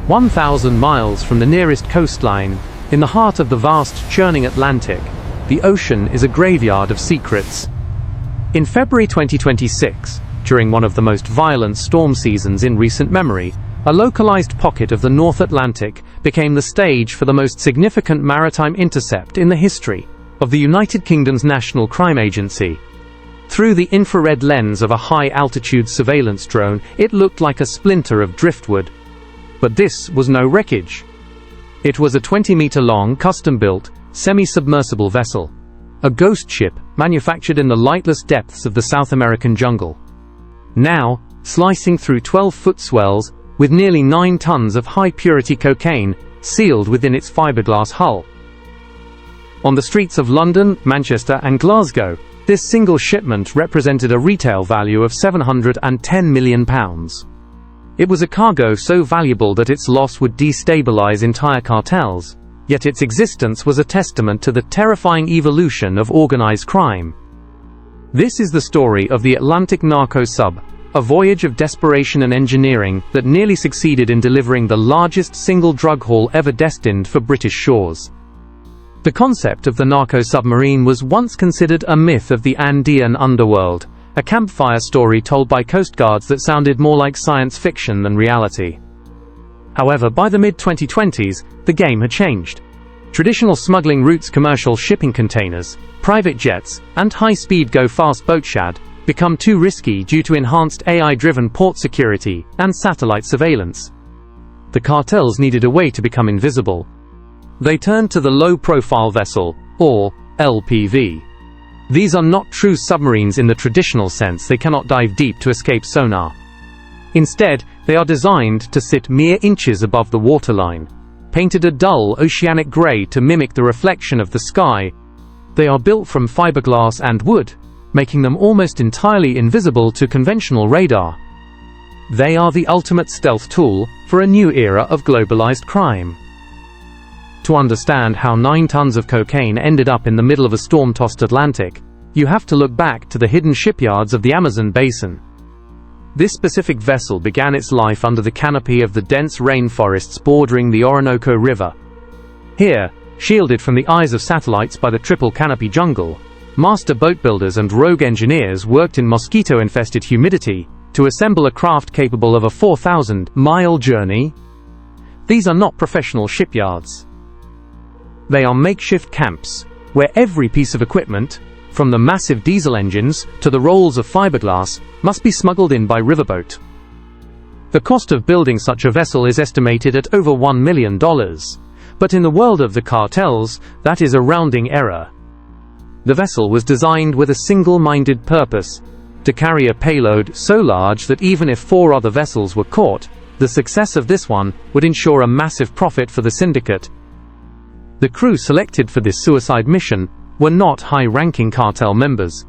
1,000 miles from the nearest coastline, in the heart of the vast, churning Atlantic, the ocean is a graveyard of secrets. In February 2026, during one of the most violent storm seasons in recent memory, a localized pocket of the North Atlantic became the stage for the most significant maritime intercept in the history of the United Kingdom's National Crime Agency. Through the infrared lens of a high-altitude surveillance drone, it looked like a splinter of driftwood. But this was no wreckage. It was a 20-meter-long, custom-built, semi-submersible vessel, a ghost ship manufactured in the lightless depths of the South American jungle. Now, slicing through 12-foot swells, with nearly 9 tons of high-purity cocaine sealed within its fiberglass hull. On the streets of London, Manchester and Glasgow, this single shipment represented a retail value of £710 million. It was a cargo so valuable that its loss would destabilize entire cartels, yet its existence was a testament to the terrifying evolution of organized crime. This is the story of the Atlantic Narco-Sub, a voyage of desperation and engineering that nearly succeeded in delivering the largest single drug haul ever destined for British shores. The concept of the narco-submarine was once considered a myth of the Andean underworld, a campfire story told by coast guards that sounded more like science fiction than reality. However, by the mid-2020s, the game had changed. Traditional smuggling routes, commercial shipping containers, private jets, and high-speed go-fast boats had become too risky due to enhanced AI-driven port security and satellite surveillance. The cartels needed a way to become invisible. They turned to the low-profile vessel, or LPV. These are not true submarines in the traditional sense. They cannot dive deep to escape sonar. Instead, they are designed to sit mere inches above the waterline, painted a dull oceanic gray to mimic the reflection of the sky. They are built from fiberglass and wood, making them almost entirely invisible to conventional radar. They are the ultimate stealth tool for a new era of globalized crime. To understand how 9 tons of cocaine ended up in the middle of a storm-tossed Atlantic, you have to look back to the hidden shipyards of the Amazon basin. This specific vessel began its life under the canopy of the dense rainforests bordering the Orinoco River. Here, shielded from the eyes of satellites by the triple canopy jungle, master boat builders and rogue engineers worked in mosquito-infested humidity to assemble a craft capable of a 4,000-mile journey. These are not professional shipyards. They are makeshift camps, where every piece of equipment, from the massive diesel engines to the rolls of fiberglass, must be smuggled in by riverboat. The cost of building such a vessel is estimated at over $1 million, but in the world of the cartels, that is a rounding error. The vessel was designed with a single-minded purpose: to carry a payload so large that even if 4 other vessels were caught, the success of this one would ensure a massive profit for the syndicate. The crew selected for this suicide mission were not high-ranking cartel members.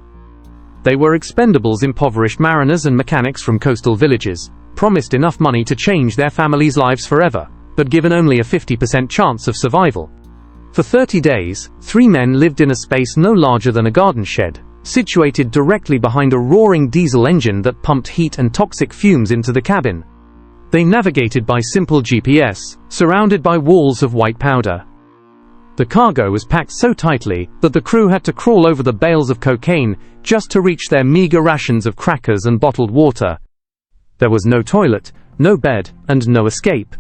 They were expendables, impoverished mariners and mechanics from coastal villages, promised enough money to change their families' lives forever, but given only a 50% chance of survival. For 30 days, 3 men lived in a space no larger than a garden shed, situated directly behind a roaring diesel engine that pumped heat and toxic fumes into the cabin. They navigated by simple GPS, surrounded by walls of white powder. The cargo was packed so tightly that the crew had to crawl over the bales of cocaine just to reach their meager rations of crackers and bottled water. There was no toilet, no bed, and no escape.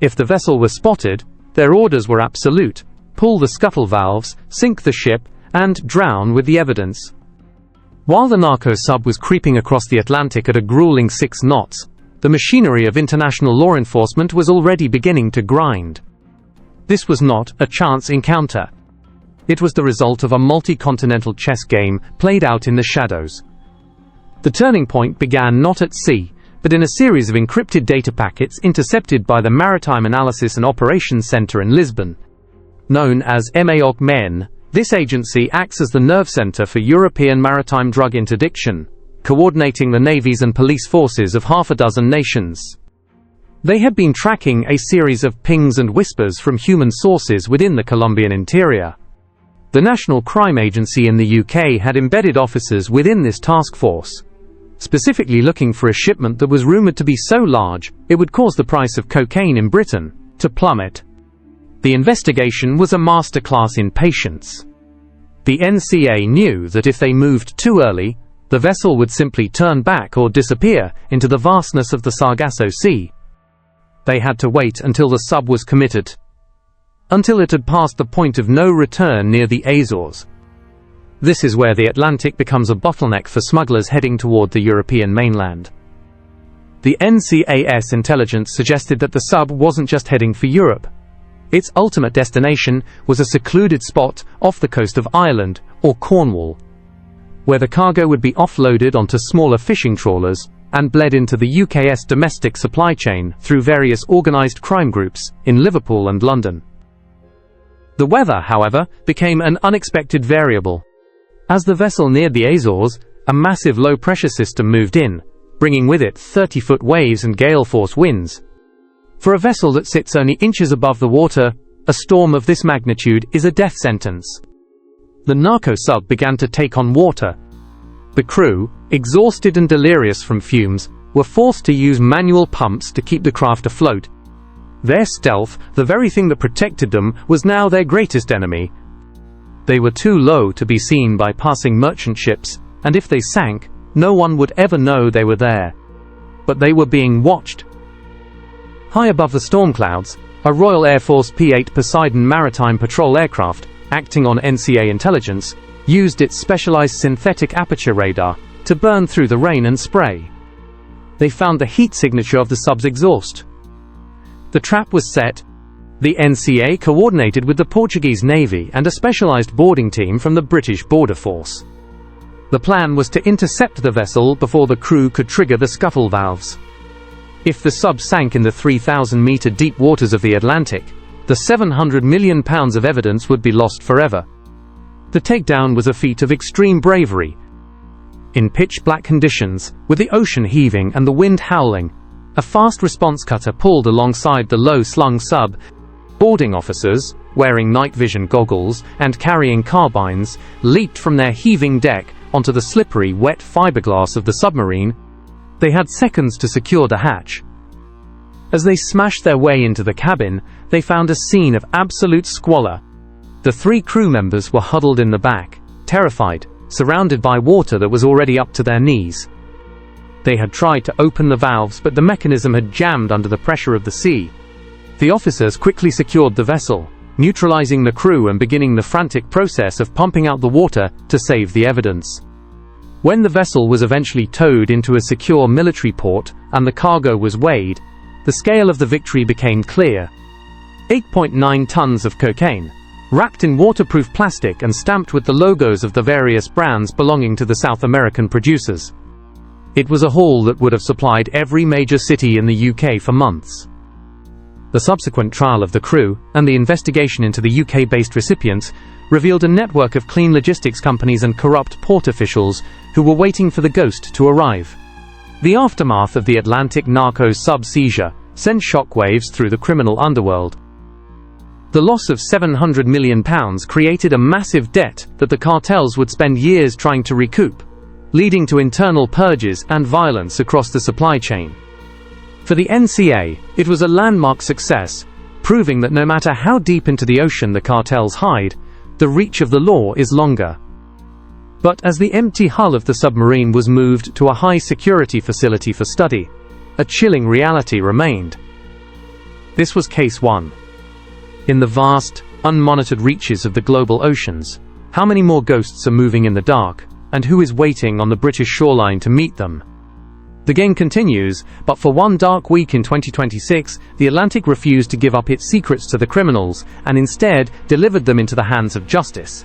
If the vessel was spotted, their orders were absolute: pull the scuttle valves, sink the ship, and drown with the evidence. While the Narco-Sub was creeping across the Atlantic at a grueling 6 knots, the machinery of international law enforcement was already beginning to grind. This was not a chance encounter. It was the result of a multi-continental chess game played out in the shadows. The turning point began not at sea, but in a series of encrypted data packets intercepted by the Maritime Analysis and Operations Center in Lisbon. Known as MAOC-N, this agency acts as the nerve center for European maritime drug interdiction, coordinating the navies and police forces of half a dozen nations. They had been tracking a series of pings and whispers from human sources within the Colombian interior. The National Crime Agency in the UK had embedded officers within this task force. specifically looking for a shipment that was rumored to be so large it would cause the price of cocaine in Britain to plummet. The investigation was a masterclass in patience. The NCA knew that if they moved too early, the vessel would simply turn back or disappear into the vastness of the Sargasso Sea. They had to wait until the sub was committed, until it had passed the point of no return near the Azores. This is where the Atlantic becomes a bottleneck for smugglers heading toward the European mainland. The NCA's intelligence suggested that the sub wasn't just heading for Europe. Its ultimate destination was a secluded spot off the coast of Ireland or Cornwall, where the cargo would be offloaded onto smaller fishing trawlers and bled into the UK's domestic supply chain through various organised crime groups in Liverpool and London. The weather, however, became an unexpected variable. As the vessel neared the Azores, a massive low-pressure system moved in, bringing with it 30-foot waves and gale-force winds. For a vessel that sits only inches above the water, a storm of this magnitude is a death sentence. The Narco-Sub began to take on water. The crew, exhausted and delirious from fumes, were forced to use manual pumps to keep the craft afloat. Their stealth, the very thing that protected them, was now their greatest enemy. They were too low to be seen by passing merchant ships, and if they sank, no one would ever know they were there. But they were being watched. High above the storm clouds, a Royal Air Force P-8 Poseidon maritime patrol aircraft, acting on NCA intelligence, used its specialized synthetic aperture radar to burn through the rain and spray. They found the heat signature of the sub's exhaust. The trap was set. The NCA coordinated with the Portuguese Navy and a specialized boarding team from the British Border Force. The plan was to intercept the vessel before the crew could trigger the scuttle valves. If the sub sank in the 3,000-meter deep waters of the Atlantic, the £700 million of evidence would be lost forever. The takedown was a feat of extreme bravery. In pitch-black conditions, with the ocean heaving and the wind howling, a fast response cutter pulled alongside the low-slung sub. Boarding officers, wearing night vision goggles and carrying carbines, leaped from their heaving deck onto the slippery, wet fiberglass of the submarine. They had seconds to secure the hatch. As they smashed their way into the cabin, they found a scene of absolute squalor. The 3 crew members were huddled in the back, terrified, surrounded by water that was already up to their knees. They had tried to open the valves, but the mechanism had jammed under the pressure of the sea. The officers quickly secured the vessel, neutralizing the crew and beginning the frantic process of pumping out the water to save the evidence. When the vessel was eventually towed into a secure military port and the cargo was weighed, the scale of the victory became clear. 8.9 tons of cocaine, wrapped in waterproof plastic and stamped with the logos of the various brands belonging to the South American producers. It was a haul that would have supplied every major city in the UK for months. The subsequent trial of the crew, and the investigation into the UK-based recipients, revealed a network of clean logistics companies and corrupt port officials who were waiting for the ghost to arrive. The aftermath of the Atlantic Narco-Sub seizure sent shockwaves through the criminal underworld. The loss of £700 million created a massive debt that the cartels would spend years trying to recoup, leading to internal purges and violence across the supply chain. For the NCA, it was a landmark success, proving that no matter how deep into the ocean the cartels hide, the reach of the law is longer. But as the empty hull of the submarine was moved to a high-security facility for study, a chilling reality remained. This was Case 1. In the vast, unmonitored reaches of the global oceans, how many more ghosts are moving in the dark, and who is waiting on the British shoreline to meet them? The game continues, but for one dark week in 2026, the Atlantic refused to give up its secrets to the criminals, and instead delivered them into the hands of justice.